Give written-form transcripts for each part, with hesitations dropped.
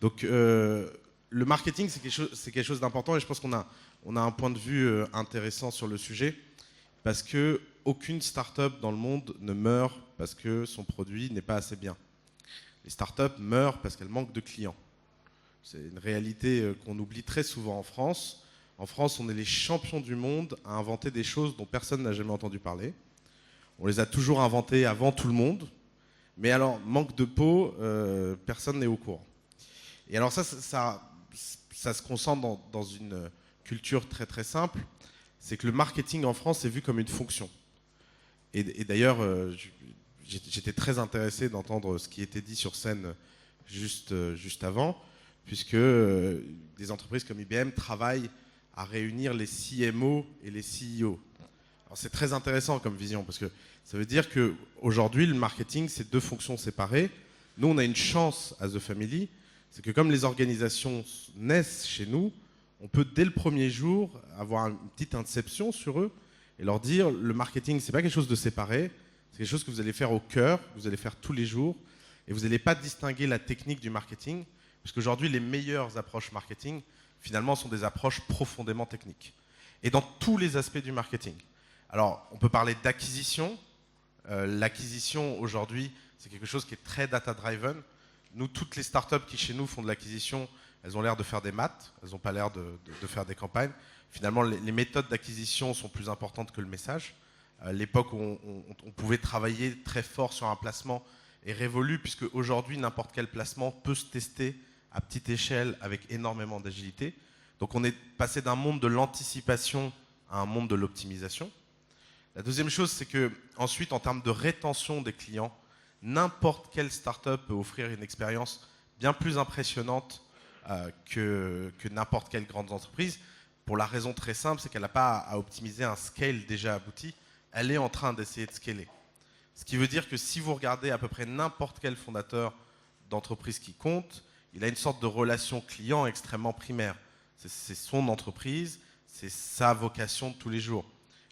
Donc le marketing, c'est quelque chose d'important et je pense qu'on a un point de vue intéressant sur le sujet parce qu'aucune start-up dans le monde ne meurt parce que son produit n'est pas assez bien. Les start-up meurent parce qu'elles manquent de clients. C'est une réalité qu'on oublie très souvent en France. En France, on est les champions du monde à inventer des choses dont personne n'a jamais entendu parler. On les a toujours inventées avant tout le monde. Mais alors, manque de peau, personne n'est au courant. Et alors ça se concentre dans une culture très très simple. C'est que le marketing en France est vu comme une fonction. Et d'ailleurs, j'étais très intéressé d'entendre ce qui était dit sur scène juste avant, puisque des entreprises comme IBM travaillent à réunir les CMO et les CEO. Alors c'est très intéressant comme vision, parce que ça veut dire qu'aujourd'hui, le marketing, c'est deux fonctions séparées. Nous, on a une chance à The Family, c'est que comme les organisations naissent chez nous, on peut dès le premier jour avoir une petite inception sur eux et leur dire le marketing, c'est pas quelque chose de séparé, c'est quelque chose que vous allez faire au cœur, que vous allez faire tous les jours, et vous n'allez pas distinguer la technique du marketing, parce qu'aujourd'hui, les meilleures approches marketing, finalement, sont des approches profondément techniques. Et dans tous les aspects du marketing. Alors, on peut parler d'acquisition. L'acquisition, aujourd'hui, c'est quelque chose qui est très data-driven. Nous, toutes les startups qui, chez nous, font de l'acquisition, elles ont l'air de faire des maths, elles n'ont pas l'air de faire des campagnes. Finalement, les méthodes d'acquisition sont plus importantes que le message. L'époque où on pouvait travailler très fort sur un placement est révolue, puisque aujourd'hui, n'importe quel placement peut se tester à petite échelle avec énormément d'agilité. Donc on est passé d'un monde de l'anticipation à un monde de l'optimisation. La deuxième chose, c'est que ensuite, en termes de rétention des clients, n'importe quelle startup peut offrir une expérience bien plus impressionnante que n'importe quelle grande entreprise, pour la raison très simple, c'est qu'elle n'a pas à optimiser un scale déjà abouti, elle est en train d'essayer de scaler. Ce qui veut dire que si vous regardez à peu près n'importe quel fondateur d'entreprise qui compte, il a une sorte de relation client extrêmement primaire. C'est son entreprise, c'est sa vocation de tous les jours.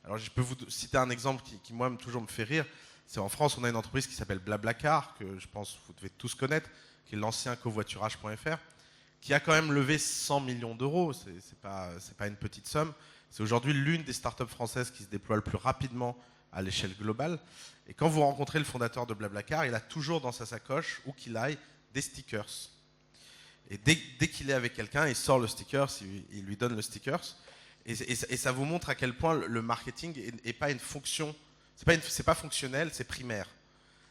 Alors je peux vous citer un exemple qui moi, toujours me fait rire. C'est en France, on a une entreprise qui s'appelle Blablacar, que je pense que vous devez tous connaître, qui est l'ancien covoiturage.fr, qui a quand même levé 100 millions d'euros. C'est pas une petite somme. C'est aujourd'hui l'une des startups françaises qui se déploie le plus rapidement à l'échelle globale. Et quand vous rencontrez le fondateur de Blablacar, il a toujours dans sa sacoche, où qu'il aille, des stickers. Et dès qu'il est avec quelqu'un, il sort le sticker, il lui donne le sticker. Et ça vous montre à quel point le marketing n'est pas une fonction, c'est pas fonctionnel, c'est primaire.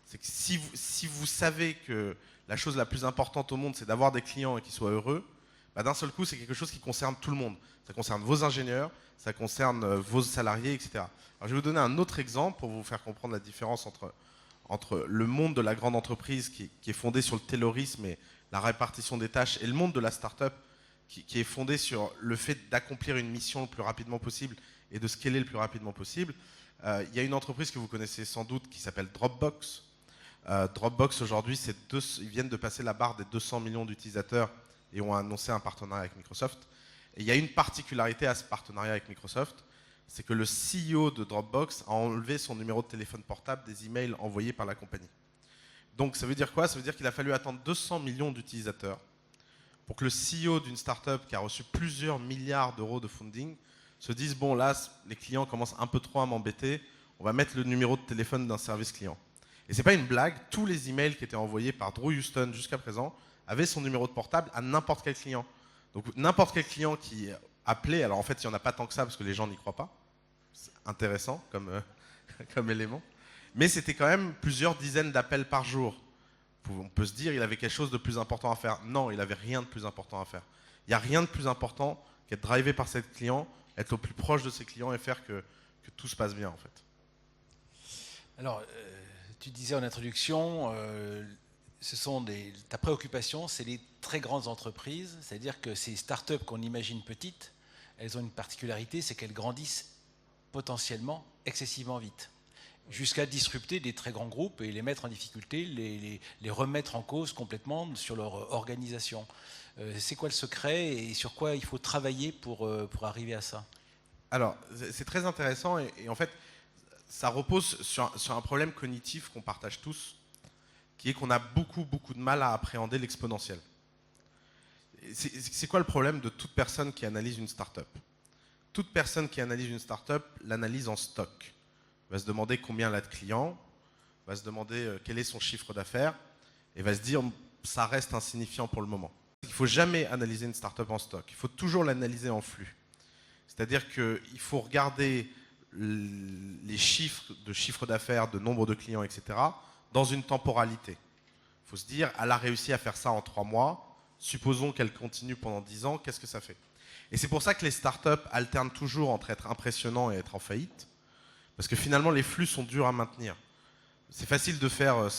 C'est que si vous savez que la chose la plus importante au monde, c'est d'avoir des clients et qu'ils soient heureux, bah d'un seul coup, c'est quelque chose qui concerne tout le monde. Ça concerne vos ingénieurs, ça concerne vos salariés, etc. Alors, je vais vous donner un autre exemple pour vous faire comprendre la différence entre le monde de la grande entreprise qui est fondé sur le taylorisme et la répartition des tâches, et le monde de la start-up qui est fondé sur le fait d'accomplir une mission le plus rapidement possible et de scaler le plus rapidement possible. Il y a une entreprise que vous connaissez sans doute qui s'appelle Dropbox. Dropbox aujourd'hui, ils viennent de passer la barre des 200 millions d'utilisateurs et ont annoncé un partenariat avec Microsoft. Et il y a une particularité à ce partenariat avec Microsoft, c'est que le CEO de Dropbox a enlevé son numéro de téléphone portable des emails envoyés par la compagnie. Donc ça veut dire quoi? Ça veut dire qu'il a fallu attendre 200 millions d'utilisateurs pour que le CEO d'une startup qui a reçu plusieurs milliards d'euros de funding se dise bon là, les clients commencent un peu trop à m'embêter, on va mettre le numéro de téléphone d'un service client. Et c'est pas une blague, tous les emails qui étaient envoyés par Drew Houston jusqu'à présent avaient son numéro de portable à n'importe quel client. Donc n'importe quel client qui appelait, alors en fait il n'y en a pas tant que ça parce que les gens n'y croient pas, c'est intéressant comme élément, mais c'était quand même plusieurs dizaines d'appels par jour. On peut se dire qu'il avait quelque chose de plus important à faire. Non, il n'avait rien de plus important à faire. Il n'y a rien de plus important qu'être drivé par ses clients, être au plus proche de ses clients et faire que tout se passe bien en fait. Alors, tu disais en introduction, ta préoccupation, c'est les très grandes entreprises, c'est-à-dire que ces startups qu'on imagine petites, elles ont une particularité, c'est qu'elles grandissent potentiellement excessivement vite, jusqu'à disrupter des très grands groupes et les mettre en difficulté, les remettre en cause complètement sur leur organisation. C'est quoi le secret et sur quoi il faut travailler pour arriver à ça? Alors, c'est très intéressant et en fait, ça repose sur un problème cognitif qu'on partage tous, qui est qu'on a beaucoup de mal à appréhender l'exponentiel. C'est quoi le problème de toute personne qui analyse une startup? Toute personne qui analyse une startup l'analyse en stock. Va se demander combien elle a de clients, va se demander quel est son chiffre d'affaires, et va se dire ça reste insignifiant pour le moment. Il ne faut jamais analyser une startup en stock, il faut toujours l'analyser en flux. C'est-à-dire qu'il faut regarder les chiffres de chiffre d'affaires, de nombre de clients, etc., dans une temporalité. Il faut se dire, elle a réussi à faire ça en 3 mois, supposons qu'elle continue pendant 10 ans, qu'est-ce que ça fait? Et c'est pour ça que les startups alternent toujours entre être impressionnants et être en faillite, parce que finalement les flux sont durs à maintenir. C'est facile de faire...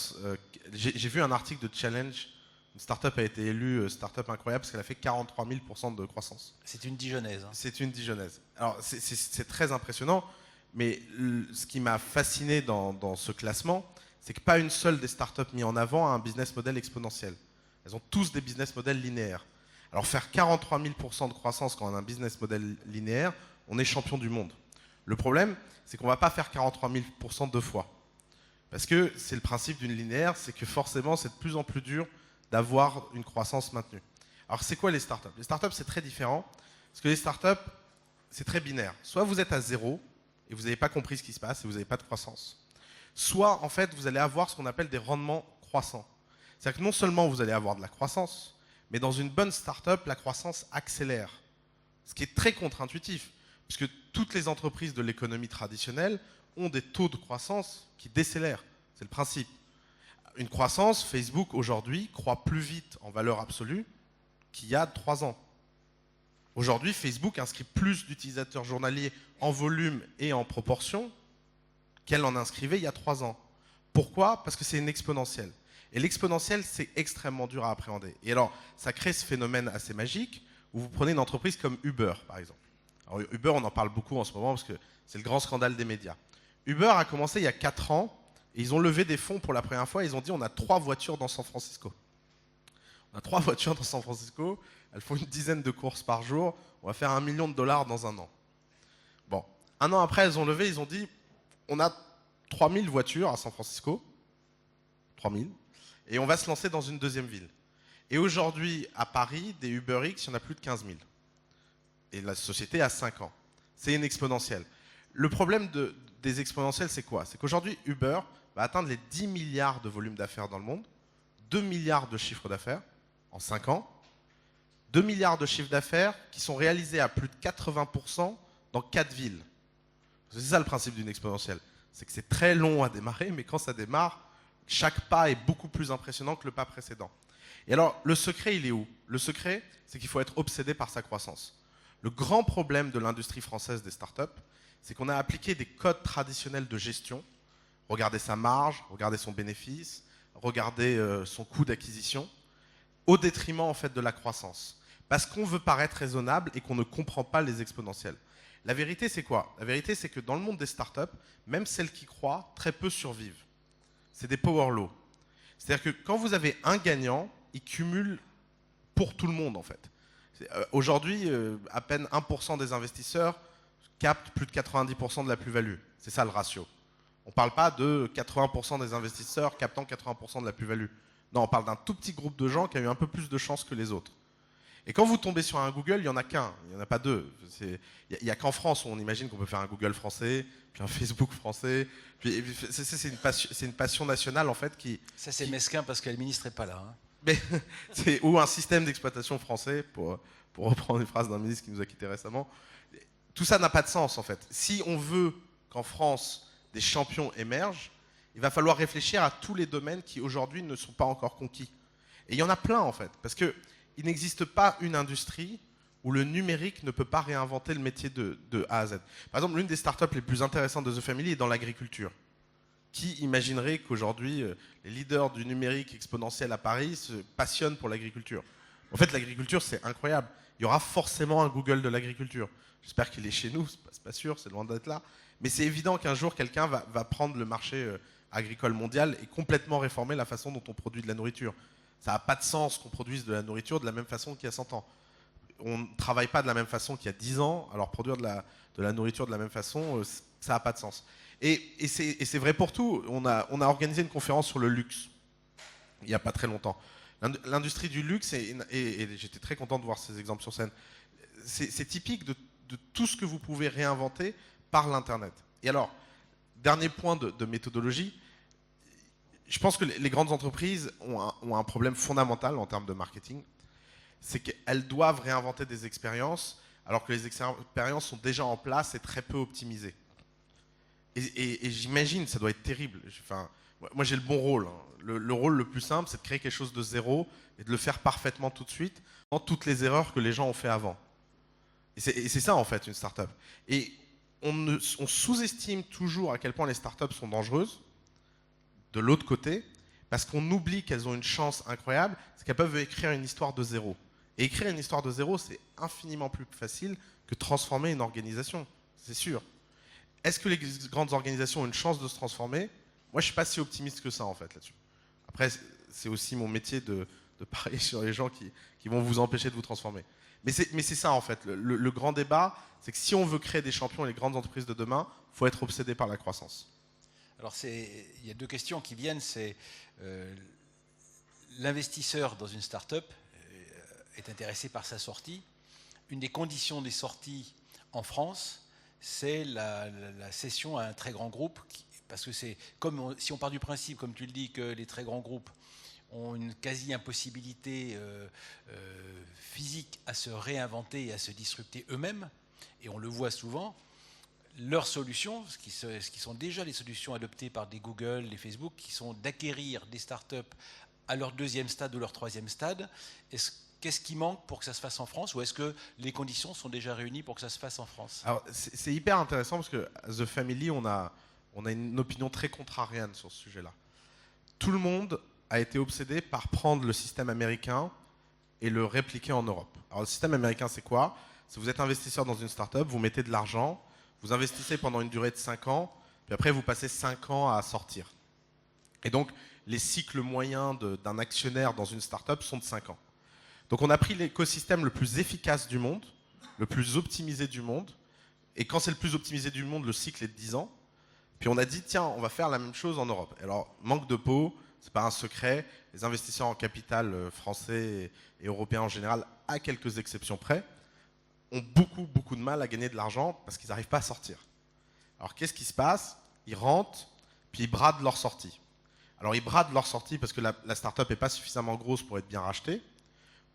j'ai vu un article de Challenge, une startup a été élue startup incroyable parce qu'elle a fait 43 000% de croissance. C'est une Dijonnaise. Hein. C'est une Dijonnaise. Alors c'est très impressionnant, mais ce qui m'a fasciné dans ce classement, c'est que pas une seule des startups mises en avant a un business model exponentiel. Elles ont tous des business models linéaires. Alors faire 43 000% de croissance quand on a un business model linéaire, on est champion du monde. Le problème, c'est qu'on ne va pas faire 43 000% deux fois. Parce que c'est le principe d'une linéaire, c'est que forcément c'est de plus en plus dur d'avoir une croissance maintenue. Alors c'est quoi les startups? Les startups c'est très différent, parce que les startups c'est très binaire. Soit vous êtes à zéro et vous n'avez pas compris ce qui se passe et vous n'avez pas de croissance. Soit en fait vous allez avoir ce qu'on appelle des rendements croissants. C'est-à-dire que non seulement vous allez avoir de la croissance, mais dans une bonne startup la croissance accélère. Ce qui est très contre-intuitif, puisque toutes les entreprises de l'économie traditionnelle ont des taux de croissance qui décélèrent. C'est le principe. Une croissance, Facebook aujourd'hui croît plus vite en valeur absolue qu'il y a 3 ans. Aujourd'hui, Facebook inscrit plus d'utilisateurs journaliers en volume et en proportion qu'elle en inscrivait il y a 3 ans. Pourquoi? Parce que c'est une exponentielle. Et l'exponentielle, c'est extrêmement dur à appréhender. Et alors, ça crée ce phénomène assez magique où vous prenez une entreprise comme Uber, par exemple. Alors, Uber, on en parle beaucoup en ce moment parce que c'est le grand scandale des médias. Uber a commencé il y a 4 ans et ils ont levé des fonds pour la première fois. Ils ont dit on a 3 voitures dans San Francisco. On a 3 voitures dans San Francisco, elles font une dizaine de courses par jour, on va faire $1 million dans un an. Bon, 1 an après, elles ont levé, ils ont dit on a 3000 voitures à San Francisco, 3000, et on va se lancer dans une deuxième ville. Et aujourd'hui, à Paris, des UberX, il y en a plus de 15 000. Et la société a 5 ans. C'est une exponentielle. Le problème des exponentielles, c'est quoi? C'est qu'aujourd'hui, Uber va atteindre les 10 milliards de volume d'affaires dans le monde, 2 milliards de chiffre d'affaires en 5 ans, 2 milliards de chiffre d'affaires qui sont réalisés à plus de 80% dans 4 villes. C'est ça le principe d'une exponentielle. C'est que c'est très long à démarrer, mais quand ça démarre, chaque pas est beaucoup plus impressionnant que le pas précédent. Et alors, le secret, il est où? Le secret, c'est qu'il faut être obsédé par sa croissance. Le grand problème de l'industrie française des startups, c'est qu'on a appliqué des codes traditionnels de gestion. Regardez sa marge, regardez son bénéfice, regardez son coût d'acquisition, au détriment en fait de la croissance. Parce qu'on veut paraître raisonnable et qu'on ne comprend pas les exponentielles. La vérité, c'est quoi? La vérité, c'est que dans le monde des startups, même celles qui croient, très peu survivent. C'est des power low. C'est-à-dire que quand vous avez un gagnant, il cumule pour tout le monde en fait. Aujourd'hui, à peine 1% des investisseurs captent plus de 90% de la plus-value. C'est ça le ratio. On ne parle pas de 80% des investisseurs captant 80% de la plus-value. Non, on parle d'un tout petit groupe de gens qui a eu un peu plus de chance que les autres. Et quand vous tombez sur un Google, il n'y en a qu'un, il n'y en a pas deux. Il n'y a qu'en France où on imagine qu'on peut faire un Google français, puis un Facebook français. C'est une passion nationale en fait qui... Ça c'est mesquin parce que le ministre n'est pas là. Hein. Mais ou un système d'exploitation français, pour reprendre une phrase d'un ministre qui nous a quittés récemment. Tout ça n'a pas de sens en fait. Si on veut qu'en France des champions émergent, il va falloir réfléchir à tous les domaines qui aujourd'hui ne sont pas encore conquis. Et il y en a plein en fait, parce qu'il n'existe pas une industrie où le numérique ne peut pas réinventer le métier de A à Z. Par exemple, l'une des startups les plus intéressantes de The Family est dans l'agriculture. Qui imaginerait qu'aujourd'hui, les leaders du numérique exponentiel à Paris se passionnent pour l'agriculture? En fait, l'agriculture, c'est incroyable. Il y aura forcément un Google de l'agriculture. J'espère qu'il est chez nous, c'est pas sûr, c'est loin d'être là. Mais c'est évident qu'un jour, quelqu'un va prendre le marché agricole mondial et complètement réformer la façon dont on produit de la nourriture. Ça n'a pas de sens qu'on produise de la nourriture de la même façon qu'il y a 100 ans. On ne travaille pas de la même façon qu'il y a 10 ans, alors produire de la nourriture de la même façon, ça n'a pas de sens. Et c'est vrai pour tout. On a organisé une conférence sur le luxe, il n'y a pas très longtemps. L'industrie du luxe, et j'étais très content de voir ces exemples sur scène, c'est typique de tout ce que vous pouvez réinventer par l'Internet. Et alors, dernier point de méthodologie, je pense que les grandes entreprises ont un problème fondamental en termes de marketing, c'est qu'elles doivent réinventer des expériences alors que les expériences sont déjà en place et très peu optimisées. Et j'imagine, ça doit être terrible. Enfin, moi j'ai le bon rôle. Hein. Le rôle le plus simple, c'est de créer quelque chose de zéro et de le faire parfaitement tout de suite, dans toutes les erreurs que les gens ont fait avant. Et c'est ça en fait une start-up. Et on sous-estime toujours à quel point les start-up sont dangereuses, de l'autre côté, parce qu'on oublie qu'elles ont une chance incroyable, c'est qu'elles peuvent écrire une histoire de zéro. Et écrire une histoire de zéro, c'est infiniment plus facile que transformer une organisation, c'est sûr. Est-ce que les grandes organisations ont une chance de se transformer? Moi, je ne suis pas si optimiste que ça, en fait, là-dessus. Après, c'est aussi mon métier de parier sur les gens qui vont vous empêcher de vous transformer. Mais c'est ça, en fait. Le grand débat, c'est que si on veut créer des champions et les grandes entreprises de demain, il faut être obsédé par la croissance. Alors, il y a deux questions qui viennent. C'est l'investisseur dans une start-up est intéressé par sa sortie. Une des conditions des sorties en France, c'est la cession à un très grand groupe, parce que c'est comme si on part du principe, comme tu le dis, que les très grands groupes ont une quasi-impossibilité physique à se réinventer et à se disrupter eux-mêmes, et on le voit souvent, leurs solutions, ce qui sont déjà les solutions adoptées par des Google, des Facebook, qui sont d'acquérir des startups à leur deuxième stade ou leur troisième stade. Qu'est-ce qui manque pour que ça se fasse en France, ou est-ce que les conditions sont déjà réunies pour que ça se fasse en France? Alors, c'est hyper intéressant parce que The Family, on a une opinion très contrarienne sur ce sujet-là. Tout le monde a été obsédé par prendre le système américain et le répliquer en Europe. Alors, le système américain, c'est quoi? Si vous êtes investisseur dans une start-up, vous mettez de l'argent, vous investissez pendant une durée de 5 ans, puis après, vous passez 5 ans à sortir. Et donc, les cycles moyens d'un actionnaire dans une start-up sont de 5 ans. Donc on a pris l'écosystème le plus efficace du monde, le plus optimisé du monde, et quand c'est le plus optimisé du monde, le cycle est de 10 ans, puis on a dit, tiens, on va faire la même chose en Europe. Alors, manque de peau, c'est pas un secret, les investisseurs en capital français et européens en général, à quelques exceptions près, ont beaucoup de mal à gagner de l'argent parce qu'ils n'arrivent pas à sortir. Alors qu'est-ce qui se passe? Ils rentrent, puis ils bradent leur sortie. Alors ils bradent leur sortie parce que la start-up n'est pas suffisamment grosse pour être bien rachetée,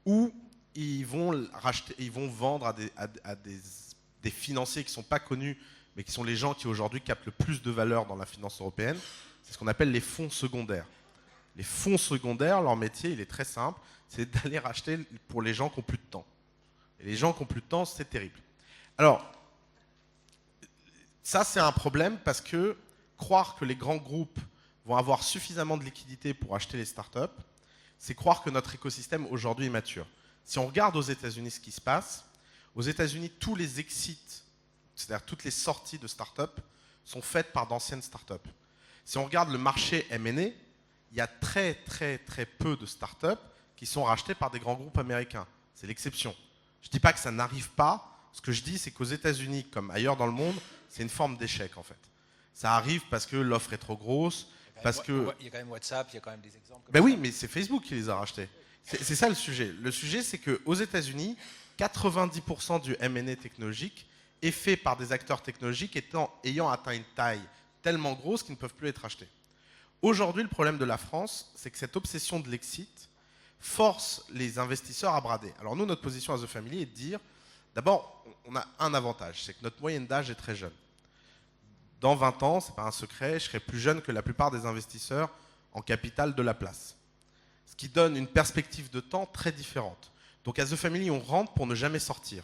ou ils vont vendre à des financiers qui ne sont pas connus, mais qui sont les gens qui aujourd'hui captent le plus de valeur dans la finance européenne. C'est ce qu'on appelle les fonds secondaires. Les fonds secondaires, leur métier, il est très simple, c'est d'aller racheter pour les gens qui n'ont plus de temps. Et les gens qui n'ont plus de temps, c'est terrible. Alors, ça c'est un problème parce que croire que les grands groupes vont avoir suffisamment de liquidités pour acheter les startups, c'est croire que notre écosystème aujourd'hui est mature. Si on regarde aux États-Unis ce qui se passe, aux États-Unis, tous les exits, c'est-à-dire toutes les sorties de startups, sont faites par d'anciennes startups. Si on regarde le marché M&A, il y a très peu de startups qui sont rachetées par des grands groupes américains. C'est l'exception. Je ne dis pas que ça n'arrive pas. Ce que je dis, c'est qu'aux États-Unis, comme ailleurs dans le monde, c'est une forme d'échec en fait. Ça arrive parce que l'offre est trop grosse. Parce que... Il y a quand même WhatsApp, il y a quand même des exemples. Ben oui, mais c'est Facebook qui les a rachetés. C'est ça le sujet. Le sujet, c'est qu'aux États-Unis, 90% du M&A technologique est fait par des acteurs technologiques ayant atteint une taille tellement grosse qu'ils ne peuvent plus être achetés. Aujourd'hui, le problème de la France, c'est que cette obsession de l'exit force les investisseurs à brader. Alors nous, notre position à The Family est de dire, d'abord, on a un avantage, c'est que notre moyenne d'âge est très jeune. Dans 20 ans, ce n'est pas un secret, je serai plus jeune que la plupart des investisseurs en capital de la place. Ce qui donne une perspective de temps très différente. Donc à The Family, on rentre pour ne jamais sortir.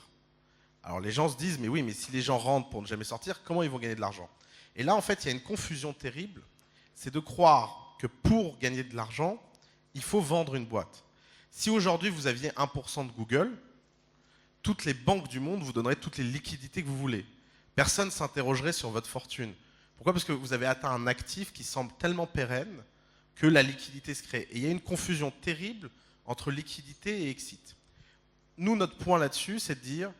Alors les gens se disent, mais oui, mais si les gens rentrent pour ne jamais sortir, comment ils vont gagner de l'argent? Et là, en fait, il y a une confusion terrible. C'est de croire que pour gagner de l'argent, il faut vendre une boîte. Si aujourd'hui, vous aviez 1% de Google, toutes les banques du monde vous donneraient toutes les liquidités que vous voulez. Personne ne s'interrogerait sur votre fortune. Pourquoi? Parce que vous avez atteint un actif qui semble tellement pérenne que la liquidité se crée. Et il y a une confusion terrible entre liquidité et exit. Nous, notre point là-dessus, c'est de dire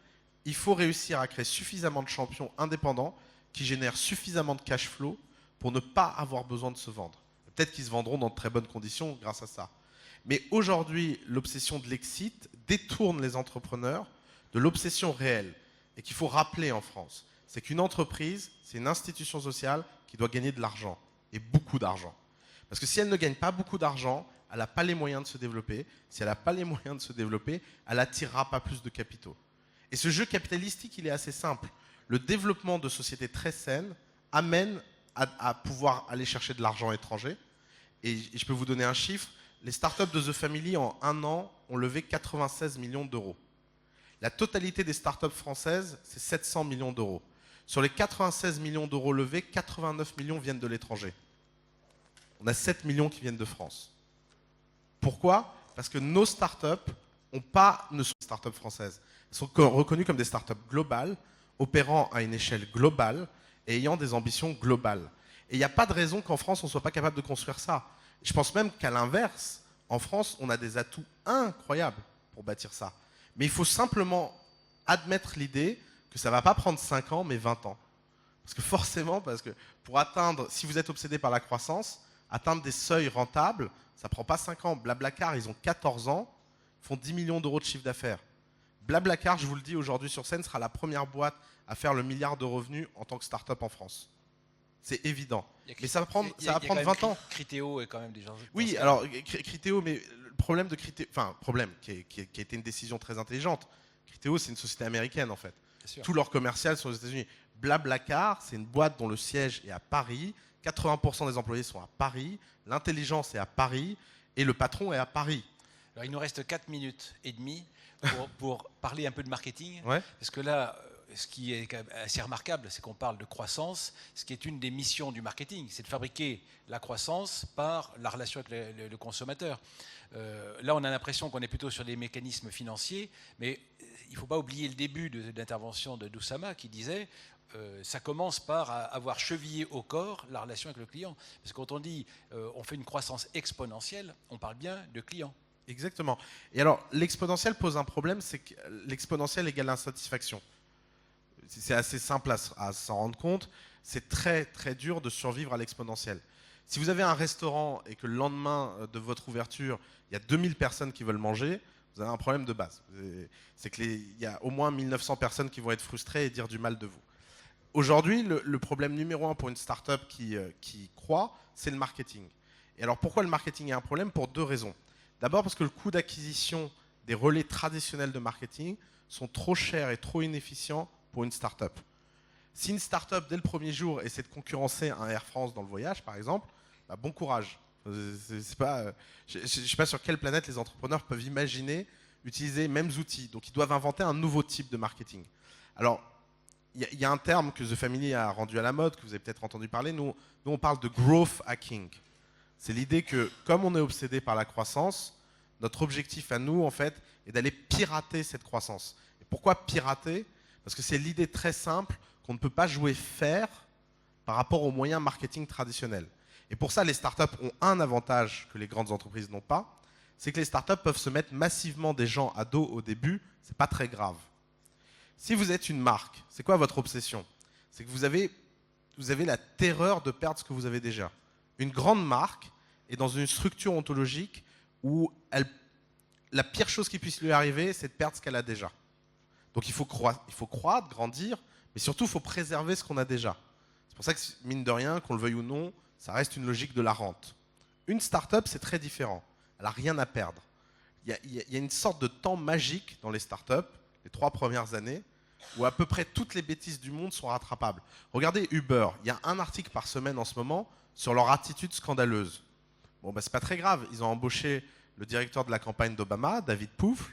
il faut réussir à créer suffisamment de champions indépendants qui génèrent suffisamment de cash flow pour ne pas avoir besoin de se vendre. Peut-être qu'ils se vendront dans de très bonnes conditions grâce à ça. Mais aujourd'hui, l'obsession de l'exit détourne les entrepreneurs de l'obsession réelle. Et qu'il faut rappeler en France, c'est qu'une entreprise, c'est une institution sociale qui doit gagner de l'argent, et beaucoup d'argent. Parce que si elle ne gagne pas beaucoup d'argent, elle n'a pas les moyens de se développer. Si elle n'a pas les moyens de se développer, elle n'attirera pas plus de capitaux. Et ce jeu capitalistique, il est assez simple. Le développement de sociétés très saines amène à pouvoir aller chercher de l'argent étranger. Et je peux vous donner un chiffre. Les startups de The Family, en 1 an, ont levé 96 millions d'euros. La totalité des startups françaises, c'est 700 millions d'euros. Sur les 96 millions d'euros levés, 89 millions viennent de l'étranger. On a 7 millions qui viennent de France. Pourquoi? Parce que nos startups ne sont pas startups françaises. Elles sont reconnues comme des startups globales, opérant à une échelle globale et ayant des ambitions globales. Et il n'y a pas de raison qu'en France, on ne soit pas capable de construire ça. Je pense même qu'à l'inverse, en France, on a des atouts incroyables pour bâtir ça. Mais il faut simplement admettre l'idée que ça ne va pas prendre 5 ans, mais 20 ans. Parce que forcément, pour atteindre, si vous êtes obsédé par la croissance, atteindre des seuils rentables, ça ne prend pas 5 ans. Blablacar, ils ont 14 ans, font 10 millions d'euros de chiffre d'affaires. Blablacar, je vous le dis aujourd'hui sur scène, sera la première boîte à faire le 1 milliard de revenus en tant que start-up en France. C'est évident. Mais ça va prendre 20 ans. Criteo est quand même déjà... Oui, alors Criteo, mais le problème de Criteo, enfin, problème qui a été une décision très intelligente. Criteo, c'est une société américaine en fait. Tous leurs commerciales sont aux États-Unis. Blablacar, c'est une boîte dont le siège est à Paris. 80% des employés sont à Paris. L'intelligence est à Paris. Et le patron est à Paris. Alors, il nous reste 4 minutes et demie pour parler un peu de marketing. Ouais. Parce que là, ce qui est assez remarquable, c'est qu'on parle de croissance, ce qui est une des missions du marketing, c'est de fabriquer la croissance par la relation avec le consommateur. Là, on a l'impression qu'on est plutôt sur des mécanismes financiers, mais il ne faut pas oublier le début de l'intervention de Doussama qui disait ça commence par avoir chevillé au corps la relation avec le client. Parce que quand on dit on fait une croissance exponentielle, on parle bien de clients. Exactement. Et alors, l'exponentiel pose un problème, c'est que l'exponentiel égale l'insatisfaction. C'est assez simple à s'en rendre compte. C'est très très dur de survivre à l'exponentiel. Si vous avez un restaurant et que le lendemain de votre ouverture, il y a 2000 personnes qui veulent manger, vous avez un problème de base. C'est qu'il y a au moins 1900 personnes qui vont être frustrées et dire du mal de vous. Aujourd'hui, le problème numéro 1 pour une start-up qui croît, c'est le marketing. Et alors pourquoi le marketing est un problème? Pour 2 raisons. D'abord parce que le coût d'acquisition des relais traditionnels de marketing sont trop chers et trop inefficients pour une start-up. Si une start-up, dès le premier jour, essaie de concurrencer un Air France dans le voyage, par exemple, bah, bon courage. Je ne sais pas sur quelle planète les entrepreneurs peuvent imaginer utiliser les mêmes outils. Donc, ils doivent inventer un nouveau type de marketing. Alors, il y a un terme que The Family a rendu à la mode, que vous avez peut-être entendu parler. Nous, on parle de growth hacking. C'est l'idée que, comme on est obsédé par la croissance, notre objectif à nous, en fait, est d'aller pirater cette croissance. Et pourquoi pirater? Parce que c'est l'idée très simple qu'on ne peut pas jouer fair par rapport aux moyens marketing traditionnels. Et pour ça, les startups ont un avantage que les grandes entreprises n'ont pas, c'est que les startups peuvent se mettre massivement des gens à dos au début, c'est pas très grave. Si vous êtes une marque, c'est quoi votre obsession? C'est que vous avez la terreur de perdre ce que vous avez déjà. Une grande marque est dans une structure ontologique où la pire chose qui puisse lui arriver, c'est de perdre ce qu'elle a déjà. Donc il faut croître, grandir, mais surtout il faut préserver ce qu'on a déjà. C'est pour ça que, mine de rien, qu'on le veuille ou non, ça reste une logique de la rente. Une start-up, c'est très différent. Elle n'a rien à perdre. Il y a une sorte de temps magique dans les start-up, les 3 premières années, où à peu près toutes les bêtises du monde sont rattrapables. Regardez Uber, il y a un article par semaine en ce moment sur leur attitude scandaleuse. Bon, bah, c'est pas très grave, ils ont embauché le directeur de la campagne d'Obama, David Plouffe,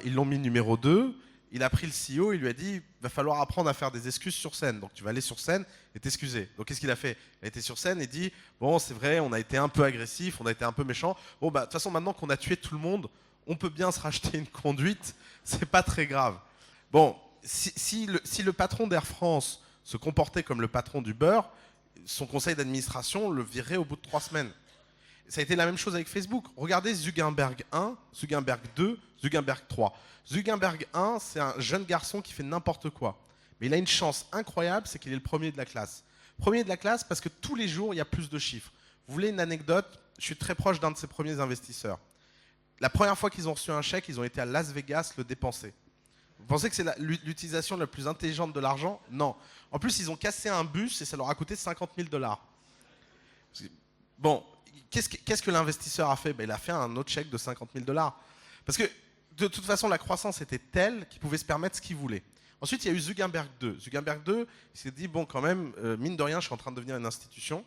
ils l'ont mis numéro 2, il a pris le CEO, il lui a dit il va falloir apprendre à faire des excuses sur scène. Donc tu vas aller sur scène et t'excuser. Donc qu'est-ce qu'il a fait? Il a été sur scène et dit bon, c'est vrai, on a été un peu agressif, on a été un peu méchant. Bon, bah, de toute façon, maintenant qu'on a tué tout le monde, on peut bien se racheter une conduite, c'est pas très grave. Bon, si le patron d'Air France se comportait comme le patron d'Uber, son conseil d'administration le virait au bout de 3 semaines. Ça a été la même chose avec Facebook. Regardez Zuckerberg 1, Zuckerberg 2, Zuckerberg 3. Zuckerberg 1, c'est un jeune garçon qui fait n'importe quoi. Mais il a une chance incroyable, c'est qu'il est le premier de la classe. Premier de la classe parce que tous les jours, il y a plus de chiffres. Vous voulez une anecdote? Je suis très proche d'un de ses premiers investisseurs. La première fois qu'ils ont reçu un chèque, ils ont été à Las Vegas le dépenser. Vous pensez que c'est l'utilisation la plus intelligente de l'argent? Non. En plus, ils ont cassé un bus et ça leur a coûté $50 000. Bon, qu'est-ce que l'investisseur a fait? Il a fait un autre chèque de $50 000. Parce que de toute façon, la croissance était telle qu'il pouvait se permettre ce qu'il voulait. Ensuite, il y a eu Zuckerberg 2. Zuckerberg 2, il s'est dit, bon, quand même, mine de rien, je suis en train de devenir une institution.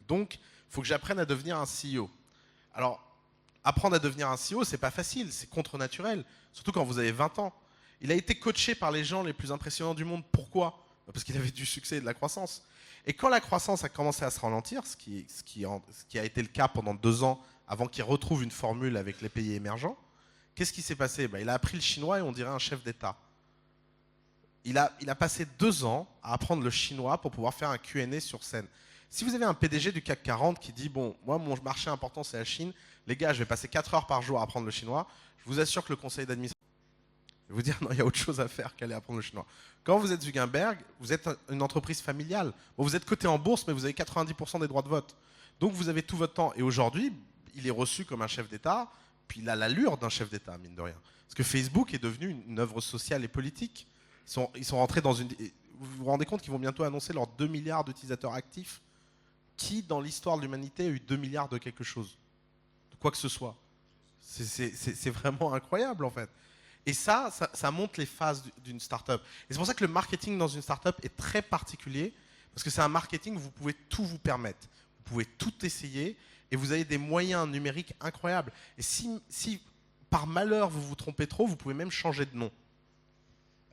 Donc, il faut que j'apprenne à devenir un CEO. Alors, apprendre à devenir un CEO, c'est pas facile, c'est contre-naturel. Surtout quand vous avez 20 ans. Il a été coaché par les gens les plus impressionnants du monde. Pourquoi? Parce qu'il avait du succès et de la croissance. Et quand la croissance a commencé à se ralentir, ce qui a été le cas pendant 2 ans avant qu'il retrouve une formule avec les pays émergents, qu'est-ce qui s'est passé? Il a appris le chinois et on dirait un chef d'État. Il a passé 2 ans à apprendre le chinois pour pouvoir faire un Q&A sur scène. Si vous avez un PDG du CAC 40 qui dit « Bon, moi, mon marché important, c'est la Chine. Les gars, je vais passer 4 heures par jour à apprendre le chinois. Je vous assure que le conseil d'administration va vous dire « Non, il y a autre chose à faire qu'aller apprendre le chinois. » Quand vous êtes Zuckerberg, vous êtes une entreprise familiale. Bon, vous êtes coté en bourse, mais vous avez 90% des droits de vote. Donc, vous avez tout votre temps. Et aujourd'hui, il est reçu comme un chef d'État, puis il a l'allure d'un chef d'État, mine de rien. Parce que Facebook est devenu une œuvre sociale et politique. Ils sont rentrés dans une... Vous vous rendez compte qu'ils vont bientôt annoncer leurs 2 milliards d'utilisateurs actifs? Qui, dans l'histoire de l'humanité, a eu 2 milliards de quelque chose? De quoi que ce soit. C'est vraiment incroyable, en fait. Et ça montre les phases d'une start-up. Et c'est pour ça que le marketing dans une start-up est très particulier, parce que c'est un marketing où vous pouvez tout vous permettre. Vous pouvez tout essayer, et vous avez des moyens numériques incroyables. Et si par malheur, vous vous trompez trop, vous pouvez même changer de nom.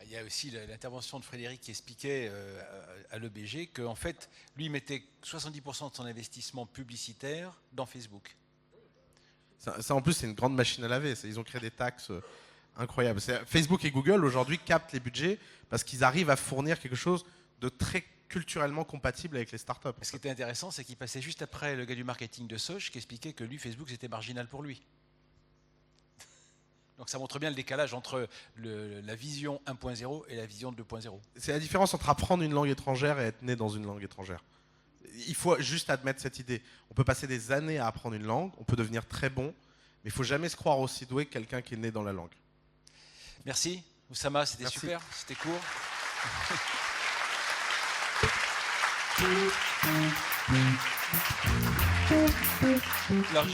Il y a aussi l'intervention de Frédéric qui expliquait à l'EBG qu'en fait, lui mettait 70% de son investissement publicitaire dans Facebook. Ça, en plus, c'est une grande machine à laver. Ils ont créé des taxes incroyables. Facebook et Google, aujourd'hui, captent les budgets parce qu'ils arrivent à fournir quelque chose de très culturellement compatible avec les startups. Ce qui était intéressant, c'est qu'il passait juste après le gars du marketing de Soch qui expliquait que lui, Facebook, c'était marginal pour lui. Donc ça montre bien le décalage entre la vision 1.0 et la vision 2.0. C'est la différence entre apprendre une langue étrangère et être né dans une langue étrangère. Il faut juste admettre cette idée. On peut passer des années à apprendre une langue, on peut devenir très bon, mais il ne faut jamais se croire aussi doué que quelqu'un qui est né dans la langue. Merci, Oussama, c'était super, c'était court. Alors,